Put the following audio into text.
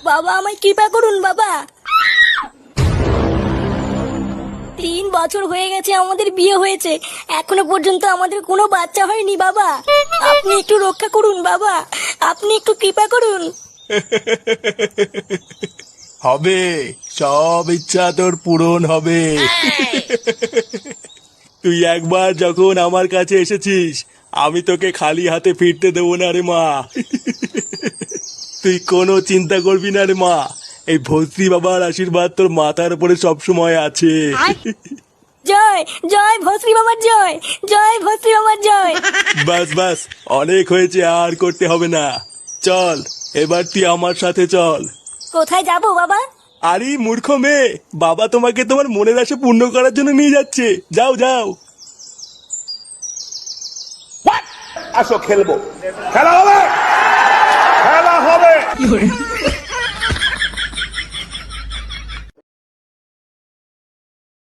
বাবা আমায় কৃপা করুন বাবা। 3 বছর হয়ে গেছে আমাদের বিয়ে হয়েছে, এখনো পর্যন্ত আমাদের কোনো বাচ্চা হয়নি বাবা। আপনি একটু রক্ষা করুন বাবা, আপনি একটু কৃপা করুন। হবে, সব ইচ্ছা তোর পূরণ হবে। তুই একবার যখন আমার কাছে এসেছিস, আমি তোকে খালি হাতে ফিরতে দেবো না রে মা। তুই কোনো চিন্তা করবি না রে মা, এই ভস্রী বাবার আশীর্বাদ তোর মাথার উপরে সবসময় আছে। জয় জয় ভস্রী বাবার জয়, জয় ভস্রী বাবার জয়। বাস বাস, অনেক হয়েছে, আর করতে হবে না। চল এবার তুই আমার সাথে চল। কোথায় যাব বাবা? আরে মূর্খ মেয়ে, বাবা তোমাকে তোমার মনের আশা পূর্ণ করার জন্য নিয়ে যাচ্ছে। যাও যাও। আসো খেলবো, খেলা হবে, খেলা হবে।